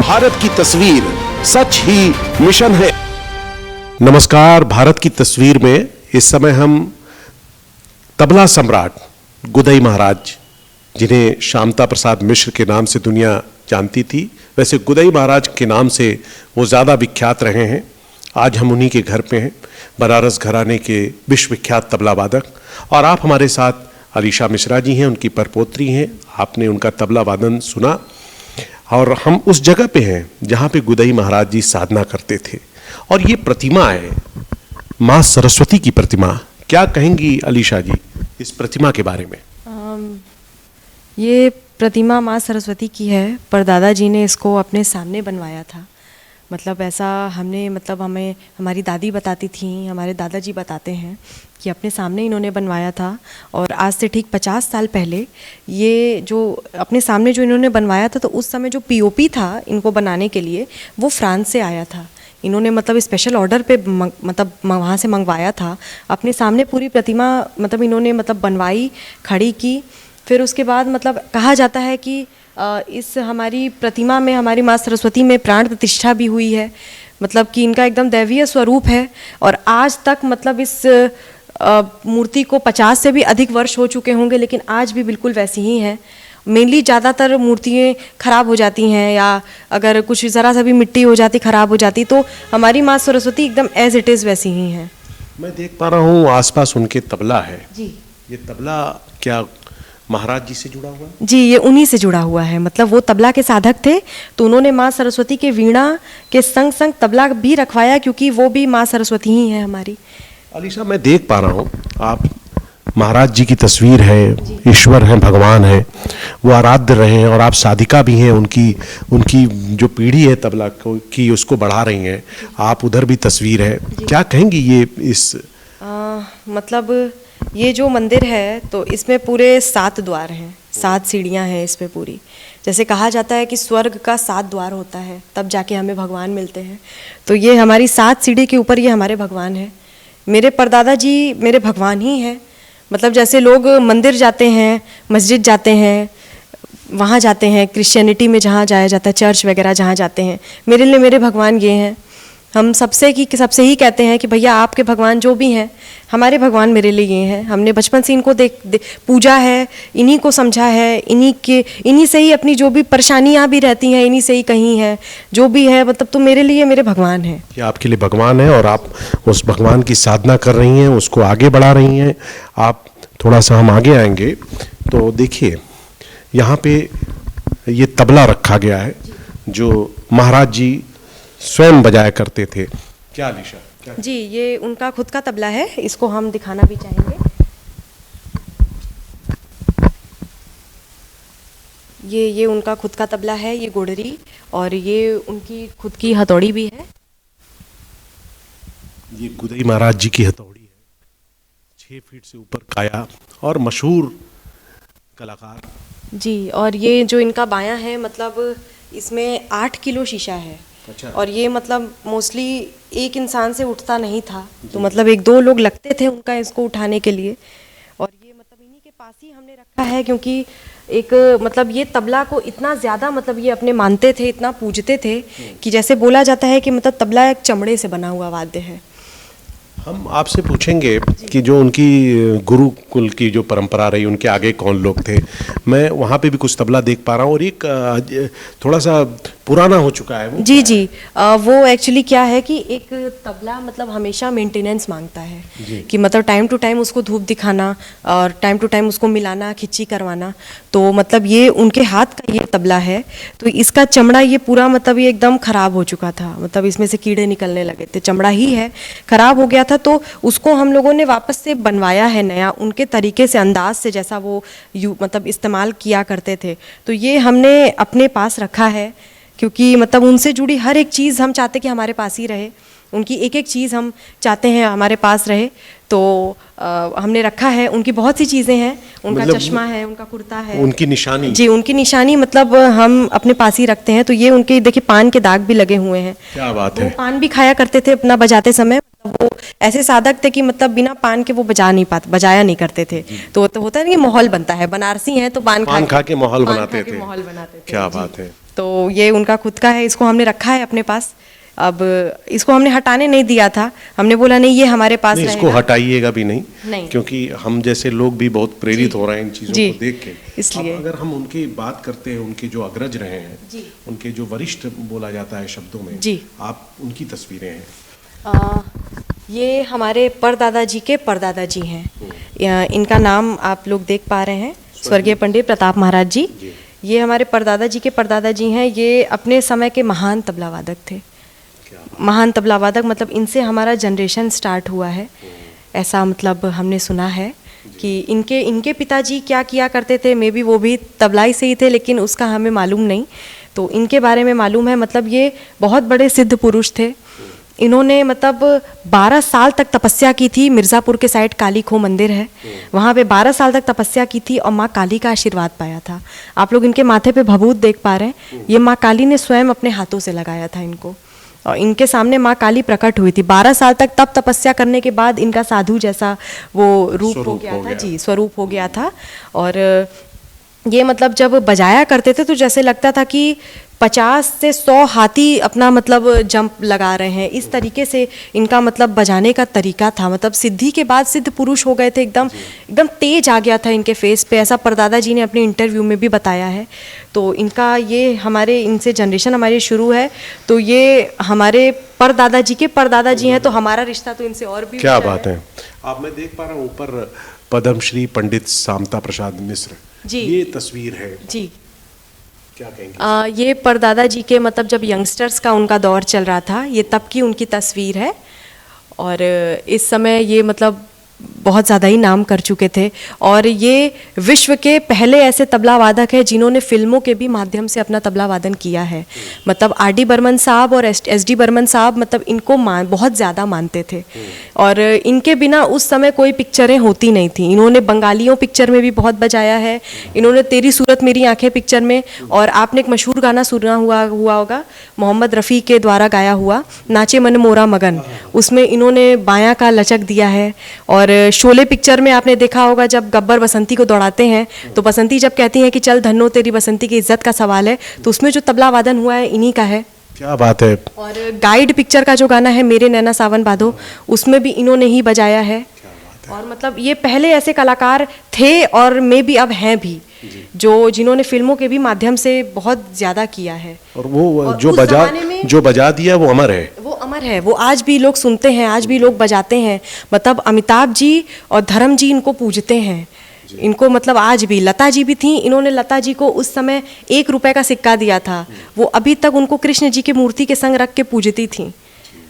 भारत की तस्वीर सच ही मिशन है। नमस्कार, भारत की तस्वीर में इस समय हम तबला सम्राट गुदई महाराज, जिन्हें शांता प्रसाद मिश्र के नाम से दुनिया जानती थी, वैसे गुदई महाराज के नाम से वो ज़्यादा विख्यात रहे हैं। आज हम उन्हीं के घर पे हैं, बनारस घराने के विश्वविख्यात तबला वादक। और आप हमारे साथ अलीशा मिश्रा जी हैं, उनकी परपोत्री हैं। आपने उनका तबला वादन सुना और हम उस जगह पे हैं जहाँ पे गुदई महाराज जी साधना करते थे। और ये प्रतिमा है माँ सरस्वती की प्रतिमा। क्या कहेंगी अलीशा जी इस प्रतिमा के बारे में? ये प्रतिमा माँ सरस्वती की है। परदादा जी ने इसको अपने सामने बनवाया था। मतलब ऐसा हमें हमारी दादी बताती थी, हमारे दादाजी बताते हैं कि अपने सामने इन्होंने बनवाया था। और आज से ठीक 50 साल पहले ये जो अपने सामने जो इन्होंने बनवाया था, तो उस समय जो पीओपी था इनको बनाने के लिए, वो फ्रांस से आया था। इन्होंने स्पेशल ऑर्डर पे वहाँ से मंगवाया था। अपने सामने पूरी प्रतिमा इन्होंने बनवाई, खड़ी की। फिर उसके बाद कहा जाता है कि इस हमारी प्रतिमा में हमारी माँ सरस्वती में प्राण प्रतिष्ठा भी हुई है। कि इनका एकदम दैवीय स्वरूप है। और आज तक इस मूर्ति को 50 से भी अधिक वर्ष हो चुके होंगे, लेकिन आज भी बिल्कुल वैसी ही हैं। मेनली ज़्यादातर मूर्तियाँ ख़राब हो जाती हैं, या अगर कुछ ज़रा सा भी मिट्टी हो जाती, ख़राब हो जाती, तो हमारी माँ सरस्वती एकदम एज इट इज़ वैसी ही हैं। मैं देख पा रहा हूँ आसपास उनके तबला है जी। ये तबला क्या महाराज जी से जुड़ा हुआ है? जी, ये उन्हीं से जुड़ा हुआ है। वो तबला के साधक थे, तो उन्होंने माँ सरस्वती के वीणा के संग संग तबला भी रखवाया, क्योंकि वो भी माँ सरस्वती ही है हमारी। अलीशा, मैं देख पा रहा हूँ आप महाराज जी की तस्वीर है, ईश्वर हैं, भगवान हैं, वो आराध्य रहे हैं और आप साधिका भी हैं। उनकी जो पीढ़ी है तबला की उसको बढ़ा रही हैं। आप उधर भी तस्वीर है, क्या कहेंगी ये इस ये जो मंदिर है, तो इसमें पूरे 7 द्वार हैं, 7 सीढ़ियाँ हैं इसमें पूरी। जैसे कहा जाता है कि स्वर्ग का 7 द्वार होता है, तब जाके हमें भगवान मिलते हैं। तो ये हमारी 7 सीढ़ी के ऊपर ये हमारे भगवान हैं। मेरे परदादा जी मेरे भगवान ही हैं। जैसे लोग मंदिर जाते हैं, मस्जिद जाते हैं, वहाँ जाते हैं, क्रिश्चियनिटी में जहाँ जाया जाता है, चर्च वगैरह जहाँ जाते हैं, मेरे लिए मेरे भगवान ये हैं। हम सबसे ही कहते हैं कि भैया आपके भगवान जो भी हैं, हमारे भगवान मेरे लिए ये हैं। हमने बचपन से इनको पूजा है, इन्हीं को समझा है, इन्हीं से ही अपनी जो भी परेशानियाँ भी रहती हैं, इन्हीं से ही कहीं है, जो भी है तो मेरे लिए मेरे भगवान हैं। ये आपके लिए भगवान है और आप उस भगवान की साधना कर रही हैं, उसको आगे बढ़ा रही हैं। आप थोड़ा सा हम आगे आएंगे तो देखिए यहाँ पे ये तबला रखा गया है जो महाराज जी स्वयं बजाया करते थे। क्या अलीशा? जी, ये उनका खुद का तबला है, इसको हम दिखाना भी चाहेंगे। ये उनका खुद का तबला है, ये गोडरी, और ये उनकी खुद की हथौड़ी भी है। ये गुदई महाराज जी की हथौड़ी है, 6 फीट से ऊपर काया और मशहूर कलाकार। जी, और ये जो इनका बायां है, इसमें 8 किलो शीशा है। अच्छा। और ये मोस्टली एक इंसान से उठता नहीं था, तो 1-2 लोग लगते थे उनका इसको उठाने के लिए। और ये इन्हीं के पास ही हमने रखा है, क्योंकि एक ये तबला को इतना ज़्यादा ये अपने मानते थे, इतना पूजते थे कि जैसे बोला जाता है कि तबला एक चमड़े से बना हुआ वाद्य है। हम आपसे पूछेंगे कि जो उनकी गुरुकुल की जो परंपरा रही, उनके आगे कौन लोग थे। मैं वहाँ पे भी कुछ तबला देख पा रहा हूँ और एक थोड़ा सा पुराना हो चुका है वो। जी जी, वो एक्चुअली क्या है कि एक तबला हमेशा मेंटेनेंस मांगता है कि टाइम टू टाइम उसको धूप दिखाना और टाइम टू टाइम उसको मिलाना, खिच्ची करवाना। तो ये उनके हाथ का ये तबला है, तो इसका चमड़ा ये पूरा ये एकदम ख़राब हो चुका था। इसमें से कीड़े निकलने लगे थे, चमड़ा ही है, ख़राब हो गया था। तो उसको हम लोगों ने वापस से बनवाया है नया, उनके तरीके से, अंदाज से, जैसा वो इस्तेमाल किया करते थे। तो ये हमने अपने पास रखा है, क्योंकि उनसे जुड़ी हर एक चीज़ हम चाहते कि हमारे पास ही रहे। उनकी एक एक चीज़ हम चाहते हैं हमारे पास रहे, तो हमने रखा है। उनकी बहुत सी चीज़ें हैं, उनका मतलब चश्मा है, उनका कुर्ता है, उनकी निशानी। जी, उनकी निशानी मतलब हम अपने पास ही रखते हैं। तो ये उनके देखिए पान के दाग भी लगे हुए हैं। क्या बात है। वो पान भी खाया करते थे अपना बजाते समय, मतलब वो ऐसे साधक थे कि मतलब बिना पान के वो बजाया नहीं करते थे। तो होता है ना कि माहौल बनता है, बनारसी हैं तो पान खा के माहौल पान बनाते खा के थे। माहौल बनाते थे। क्या जी। बात है। तो ये उनका खुद का है, इसको हमने रखा है अपने पास। अब इसको हमने हटाने नहीं दिया था, हमने बोला नहीं ये हमारे पास नहीं, इसको रहेगा। हटाइएगा भी नहीं, नहीं। क्योंकि हम जैसे लोग भी बहुत प्रेरित हो रहे हैं इन चीज़ों जी। को देख के। इसलिए। अब अगर हम उनकी बात करते हैं, उनके जो अग्रज रहे हैं, जी। उनके जो वरिष्ठ बोला जाता है शब्दों में, जी। आप उनकी तस्वीरें हैं। ये हमारे परदादा जी के परदादा जी हैं। इनका नाम आप लोग देख पा रहे हैं, स्वर्गीय पंडित प्रताप महाराज जी। ये हमारे परदादा जी के परदादा जी हैं। ये अपने समय के महान तबला वादक थे। महान तबला वादक मतलब इनसे हमारा जनरेशन स्टार्ट हुआ है, ऐसा मतलब हमने सुना है कि इनके पिताजी क्या किया करते थे, मे बी वो भी तबलाई से ही थे, लेकिन उसका हमें मालूम नहीं। तो इनके बारे में मालूम है, मतलब ये बहुत बड़े सिद्ध पुरुष थे। इन्होंने मतलब 12 साल तक तपस्या की थी। मिर्ज़ापुर के साइड काली खो मंदिर है, वहाँ पे 12 साल तक तपस्या की थी और माँ काली का आशीर्वाद पाया था। आप लोग इनके माथे पे भभूत देख पा रहे हैं, ये माँ काली ने स्वयं अपने हाथों से लगाया था इनको, और इनके सामने माँ काली प्रकट हुई थी। 12 साल तक तप तपस्या करने के बाद इनका साधु जैसा वो रूप हो गया था। जी, स्वरूप हो गया था। और ये मतलब जब बजाया करते थे तो जैसे लगता था कि 50 से 100 हाथी अपना मतलब जंप लगा रहे हैं, इस तरीके से इनका मतलब बजाने का तरीका था। मतलब सिद्धि के बाद सिद्ध पुरुष हो गए थे, एकदम एकदम तेज आ गया था इनके फेस पे, ऐसा परदादा जी ने अपने इंटरव्यू में भी बताया है। तो इनका ये हमारे इनसे जनरेशन हमारी शुरू है, तो ये हमारे परदादा जी के परदादा जी हैं, तो हमारा रिश्ता तो इनसे और भी क्या बात है। आप मैं देख पा रहा हूँ ऊपर पद्मश्री पंडित सामता प्रसाद मिश्र, जी, ये तस्वीर है। जी, क्या कहेंगे? ये परदादा जी के मतलब जब यंगस्टर्स का उनका दौर चल रहा था, ये तब की उनकी तस्वीर है। और इस समय ये मतलब बहुत ज़्यादा ही नाम कर चुके थे, और ये विश्व के पहले ऐसे तबला वादक हैं जिन्होंने फिल्मों के भी माध्यम से अपना तबला वादन किया है। मतलब आर.डी. बर्मन साहब और एस.डी. बर्मन साहब मतलब इनको बहुत ज़्यादा मानते थे, और इनके बिना उस समय कोई पिक्चरें होती नहीं थी। इन्होंने बंगालियों पिक्चर में भी बहुत बजाया है, इन्होंने तेरी सूरत मेरी आंखें पिक्चर में, और आपने एक मशहूर गाना सुना हुआ होगा मोहम्मद रफ़ी के द्वारा गाया हुआ नाचे मन मोरा मगन, उसमें इन्होंने बायां का लचक दिया है। और शोले पिक्चर में आपने देखा होगा जब गब्बर बसंती को दौड़ाते हैं, तो बसंती जब कहती हैं कि चल धन्नो तेरी बसंती की इज्जत का सवाल है, तो उसमें जो तबला वादन हुआ है इन्हीं का है। क्या बात है। और गाइड पिक्चर का जो गाना है मेरे नैना सावन बाधो, उसमें भी इन्होंने ही बजाया है। और मतलब ये पहले ऐसे कलाकार थे और मे भी अब हैं भी, जिन्होंने फिल्मों के भी माध्यम से बहुत ज़्यादा किया है। और वो और जो बजा दिया वो अमर है। वो अमर है, वो आज भी लोग सुनते हैं, आज भी लोग बजाते हैं। मतलब अमिताभ जी और धर्म जी इनको पूजते हैं, इनको मतलब आज भी। लता जी भी थी, इन्होंने लता जी को उस समय 1 रुपए का सिक्का दिया था, वो अभी तक उनको कृष्ण जी की मूर्ति के संग रख के पूजती थी,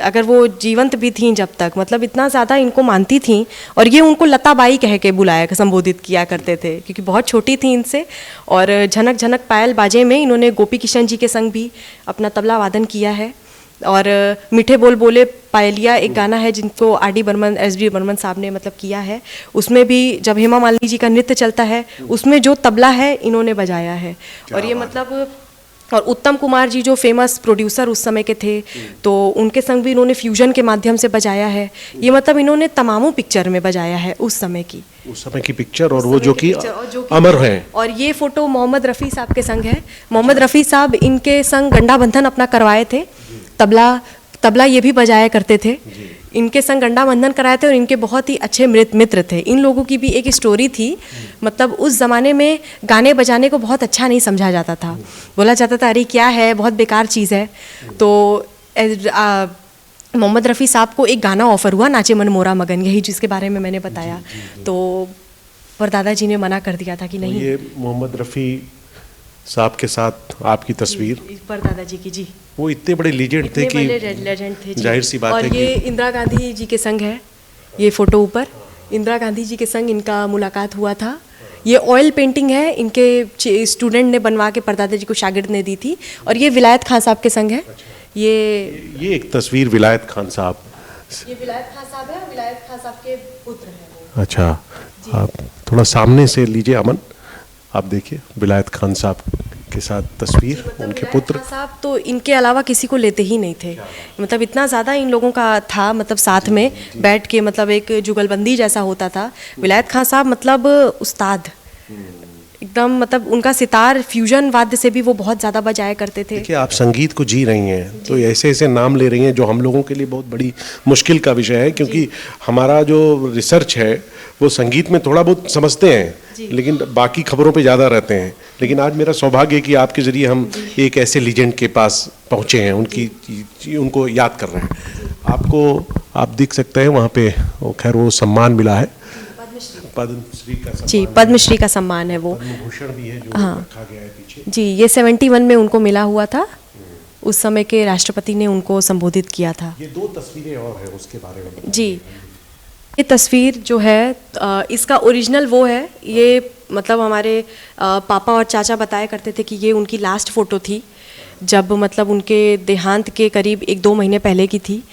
अगर वो जीवंत भी थीं जब तक। मतलब इतना ज़्यादा इनको मानती थीं, और ये उनको लता बाई कह के बुलाया संबोधित किया करते थे, क्योंकि बहुत छोटी थी इनसे। और झनक झनक पायल बाजे में इन्होंने गोपी किशन जी के संग भी अपना तबला वादन किया है। और मीठे बोल बोले पायलिया एक गाना है जिनको आर.डी. बर्मन एस.डी. बर्मन साहब ने मतलब किया है, उसमें भी जब हेमा मालिनी जी का नृत्य चलता है उसमें जो तबला है इन्होंने बजाया है। और ये मतलब और उत्तम कुमार जी जो फेमस प्रोड्यूसर उस समय के थे, तो उनके संग भी इन्होंने फ्यूजन के माध्यम से बजाया है। ये मतलब इन्होंने तमामों पिक्चर में बजाया है उस समय की पिक्चर, और वो जो कि अमर है। और ये फोटो मोहम्मद रफ़ी साहब के संग है। मोहम्मद रफ़ी साहब इनके संग गंडा बंधन अपना करवाए थे, तबला ये भी बजाया करते थे, इनके संग गंडा बंधन कराए थे, और इनके बहुत ही अच्छे मित्र थे। इन लोगों की भी एक स्टोरी थी, मतलब उस ज़माने में गाने बजाने को बहुत अच्छा नहीं समझा जाता था, बोला जाता था अरे क्या है, बहुत बेकार चीज़ है। तो मोहम्मद रफ़ी साहब को एक गाना ऑफर हुआ नाचे मन मोरा मगन, यही जिसके बारे में मैंने बताया। तो परदादा जी ने मना कर दिया था कि नहीं। ये मोहम्मद रफ़ी साहब के साथ आपकी तस्वीर परदादा जी की, जी, वो इतने बड़े लीजेंड थे कि लेजेंड थे, जाहिर सी बात है। और ये इंदिरा गांधी जी के संग है, ये फोटो ऊपर इंदिरा गांधी जी के संग इनका मुलाकात हुआ था। ये ऑयल पेंटिंग है, इनके स्टूडेंट ने बनवा के परदादा जी को शागिर्द ने दी थी। और ये विलायत खान साहब के संग है, ये एक तस्वीर विलायत खान साहब। ये विलायत खान साहब है, विलायत खान साहब के पुत्र हैं वो। अच्छा, आप थोड़ा सामने से लीजिए अमन, आप देखिए विलायत खान साहब के साथ तस्वीर, उनके पुत्र। खान साहब तो इनके अलावा किसी को लेते ही नहीं थे, मतलब इतना ज़्यादा इन लोगों का था, मतलब साथ में बैठ के मतलब एक जुगलबंदी जैसा होता था। विलायत खान साहब मतलब उस्ताद एकदम, मतलब उनका सितार फ्यूजन वाद्य से भी वो बहुत ज़्यादा बजाया करते थे। देखिए आप संगीत को जी रही हैं तो ऐसे ऐसे नाम ले रही हैं जो हम लोगों के लिए बहुत बड़ी मुश्किल का विषय है, क्योंकि हमारा जो रिसर्च है वो संगीत में थोड़ा बहुत समझते हैं लेकिन बाकी खबरों पे ज़्यादा रहते हैं। लेकिन आज मेरा सौभाग्य है कि आपके ज़रिए हम एक ऐसे लीजेंड के पास पहुँचे हैं, उनको याद कर रहे हैं। आपको आप देख सकते हैं वहाँ पे खैर वो सम्मान मिला है, पद्मश्री का सम्मान। जी, पद्मश्री का सम्मान है वो। पद्मभूषण भी है जो रखा गया है पीछे। जी, ये 71 में उनको मिला हुआ था, उस समय के राष्ट्रपति ने उनको संबोधित किया था। ये 2 तस्वीरें और हैं, उसके बारे में बताइए। जी, ये तस्वीर जो है इसका ओरिजिनल वो है, ये मतलब हमारे पापा और चाचा बताया करते थे कि ये उनकी लास्ट फ़ोटो थी, जब मतलब उनके देहांत के करीब 1-2 महीने पहले की थी।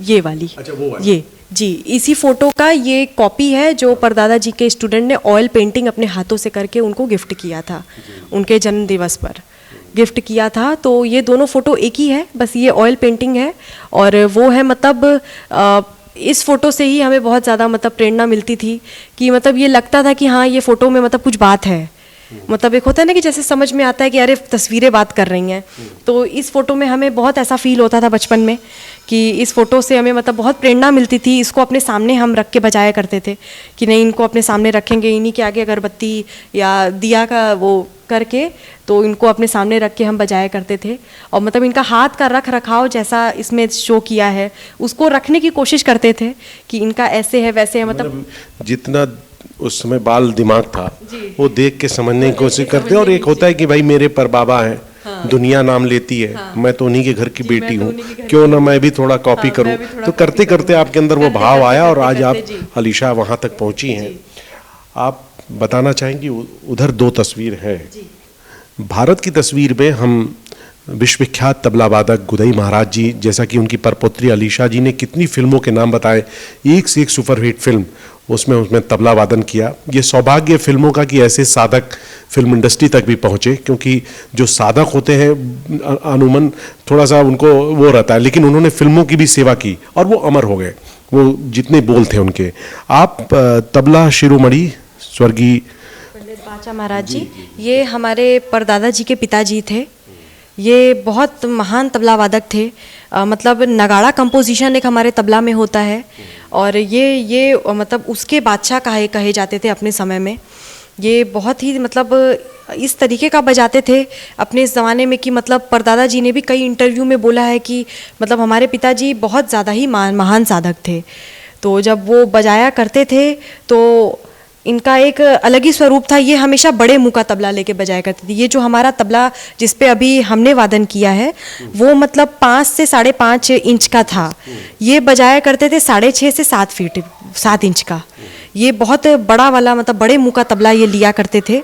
ये वाली। अच्छा, वो वाली। ये जी, इसी फोटो का ये कॉपी है जो परदादा जी के स्टूडेंट ने ऑयल पेंटिंग अपने हाथों से करके उनको गिफ्ट किया था, उनके जन्म दिवस पर गिफ्ट किया था। तो ये दोनों फ़ोटो एक ही है, बस ये ऑयल पेंटिंग है और वो है मतलब इस फ़ोटो से ही हमें बहुत ज़्यादा मतलब प्रेरणा मिलती थी कि मतलब ये लगता था कि हाँ ये फ़ोटो में मतलब कुछ बात है, मतलब एक होता है ना कि जैसे समझ में आता है कि अरे तस्वीरें बात कर रही हैं। तो इस फ़ोटो में हमें बहुत ऐसा फील होता था बचपन में कि इस फ़ोटो से हमें मतलब बहुत प्रेरणा मिलती थी। इसको अपने सामने हम रख के बजाया करते थे कि नहीं इनको अपने सामने रखेंगे, इन्हीं के आगे अगरबत्ती या दिया का वो करके तो इनको अपने सामने रख के हम बजाया करते थे। और मतलब इनका हाथ का रख रखाव जैसा इसमें शो किया है उसको रखने की कोशिश करते थे कि इनका ऐसे है वैसे है, मतलब जितना उस समय बाल दिमाग था वो देख के समझने की कोशिश करते हैं। और एक होता है कि भाई मेरे पर बाबा है, दुनिया नाम लेती है, मैं तो उन्हीं के घर की बेटी हूँ, क्यों ना मैं भी थोड़ा कॉपी करूँ। तो करते करते आपके अंदर वो भाव आया और आज आप अलीशा वहाँ तक पहुँची हैं। आप बताना चाहेंगे उधर 2 तस्वीर है। भारत की तस्वीर में हम विश्वविख्यात तबला वादक गुदई महाराज जी, जैसा कि उनकी परपौत्री अलीशा जी ने कितनी फिल्मों के नाम बताए, एक से एक सुपरहिट फिल्म, उसमें तबला वादन किया। ये सौभाग्य फिल्मों का कि ऐसे साधक फिल्म इंडस्ट्री तक भी पहुँचे, क्योंकि जो साधक होते हैं अमूमन थोड़ा सा उनको वो रहता है, लेकिन उन्होंने फिल्मों की भी सेवा की और वो अमर हो गए, वो जितने बोल थे उनके। आप तबला शिरोमणि स्वर्गीय पंडित बाचा महाराज जी, ये हमारे परदादा जी के पिताजी थे। ये बहुत महान तबला वादक थे, मतलब नगाड़ा कंपोजिशन एक हमारे तबला में होता है और ये मतलब उसके बादशाह कहे जाते थे अपने समय में। ये बहुत ही मतलब इस तरीके का बजाते थे अपने इस ज़माने में कि मतलब परदादा जी ने भी कई इंटरव्यू में बोला है कि मतलब हमारे पिताजी बहुत ज़्यादा ही महान साधक थे। तो जब वो बजाया करते थे तो इनका एक अलग ही स्वरूप था। ये हमेशा बड़े मुंह का तबला लेके बजाया करते थे। ये जो हमारा तबला जिस पे अभी हमने वादन किया है वो मतलब 5 से 5.5 इंच का था। ये बजाया करते थे 6.5 से 7 इंच का। ये बहुत बड़ा वाला मतलब बड़े मुंह का तबला ये लिया करते थे।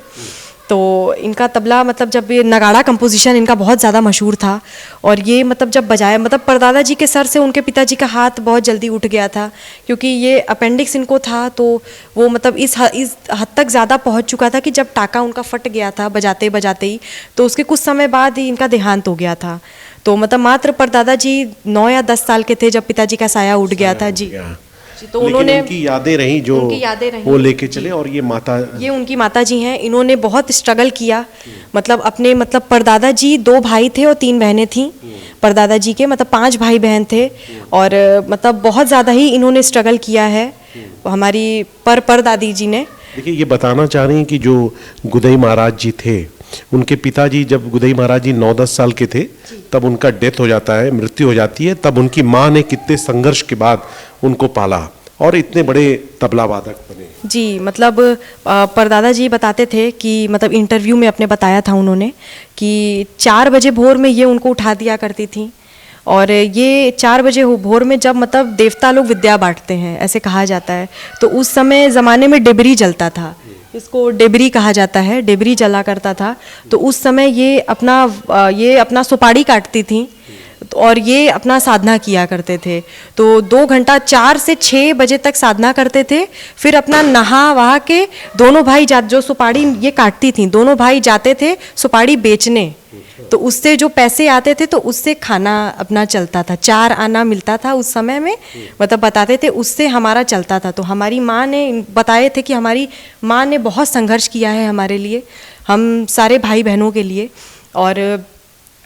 तो इनका तबला मतलब जब ये नगाड़ा कंपोजिशन इनका बहुत ज़्यादा मशहूर था और ये मतलब जब बजाया मतलब परदादा जी के सर से उनके पिताजी का हाथ बहुत जल्दी उठ गया था, क्योंकि ये अपेंडिक्स इनको था। तो वो मतलब इस हद तक ज़्यादा पहुंच चुका था कि जब टाका उनका फट गया था बजाते बजाते ही, तो उसके कुछ समय बाद ही इनका देहांत हो गया था। तो मतलब मात्र परदादा जी 9 या 10 साल के थे जब पिताजी का साया उठ गया था। जी, तो उन्होंने उनकी यादें रहीं जो वो लेके चले। और ये उनकी माता जी हैं। इन्होंने बहुत स्ट्रगल किया, मतलब अपने मतलब परदादा जी 2 भाई थे और 3 बहनें थीं। परदादा जी के मतलब 5 भाई बहन थे और मतलब बहुत ज़्यादा ही इन्होंने स्ट्रगल किया है हमारी परदादी जी ने। देखिए ये बताना चाह रही हैं कि जो गुदई महाराज जी थे, उनके पिताजी जब गुदई महाराज जी 9-10 साल के थे तब उनका डेथ हो जाता है, मृत्यु हो जाती है। तब उनकी माँ ने कितने संघर्ष के बाद उनको पाला और इतने बड़े तबला वादक बने। जी, मतलब परदादा जी बताते थे कि मतलब इंटरव्यू में अपने बताया था उन्होंने कि 4 बजे भोर में ये उनको उठा दिया करती थी। और ये 4 बजे भोर में जब मतलब देवता लोग विद्या बांटते हैं ऐसे कहा जाता है, तो उस समय ज़माने में डिबरी जलता था, इसको डेबरी कहा जाता है, डेबरी जला करता था। तो उस समय ये अपना सुपारी काटती थी। और ये अपना साधना किया करते थे। तो 2 घंटा 4 से 6 बजे तक साधना करते थे। फिर अपना नहा वहा के दोनों भाई जो सुपारी ये काटती थी, दोनों भाई जाते थे सुपारी बेचने। तो उससे जो पैसे आते थे तो उससे खाना अपना चलता था। 4 आना मिलता था उस समय में, मतलब बताते थे उससे हमारा चलता था। तो हमारी माँ ने बताए थे कि हमारी माँ ने बहुत संघर्ष किया है हमारे लिए, हम सारे भाई बहनों के लिए। और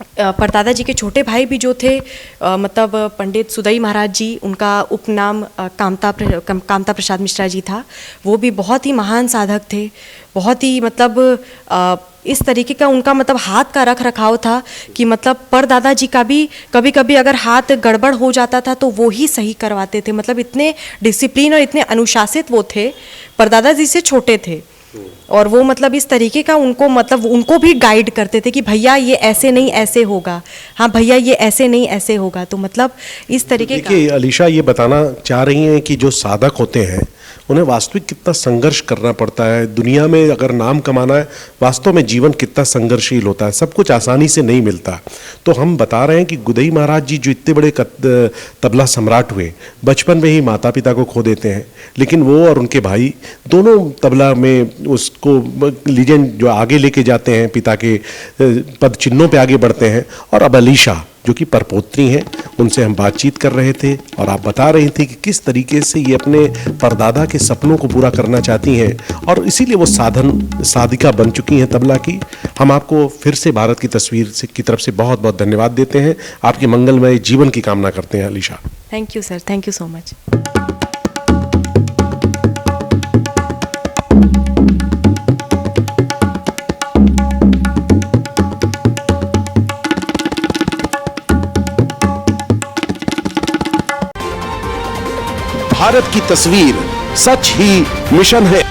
परदादा जी के छोटे भाई भी जो थे मतलब पंडित सुदई महाराज जी, उनका उपनाम कामता प्रसाद मिश्रा जी था। वो भी बहुत ही महान साधक थे, बहुत ही मतलब इस तरीके का उनका मतलब हाथ का रख रखाव था कि मतलब परदादा जी का भी कभी कभी अगर हाथ गड़बड़ हो जाता था तो वो ही सही करवाते थे। मतलब इतने डिसिप्लिन और इतने अनुशासित वो थे, परदादा जी से छोटे थे। और वो मतलब इस तरीके का उनको मतलब उनको भी गाइड करते थे कि भैया ये ऐसे नहीं ऐसे होगा, हाँ भैया ये ऐसे नहीं ऐसे होगा। तो मतलब इस तरीके का। देखिए अलीशा ये बताना चाह रही हैं कि जो साधक होते हैं उन्हें वास्तविक कितना संघर्ष करना पड़ता है। दुनिया में अगर नाम कमाना है, वास्तव में जीवन कितना संघर्षशील होता है, सब कुछ आसानी से नहीं मिलता। तो हम बता रहे हैं कि गुदई महाराज जी जो इतने बड़े तबला सम्राट हुए, बचपन में ही माता पिता को खो देते हैं, लेकिन वो और उनके भाई दोनों तबला में उसको लीजेंड जो आगे लेके जाते हैं, पिता के पद चिन्हों पे आगे बढ़ते हैं। और अब अलीशा जो कि परपोत्री हैं, उनसे हम बातचीत कर रहे थे और आप बता रही थी कि किस तरीके से ये अपने परदादा के सपनों को पूरा करना चाहती हैं और इसीलिए वो साधिका बन चुकी हैं तबला की। हम आपको फिर से भारत की तस्वीर से की तरफ से बहुत बहुत धन्यवाद देते हैं, आपके मंगलमय जीवन की कामना करते हैं Alisha. Thank you sir, thank you so much. Bharat की तस्वीर सच ही मिशन है।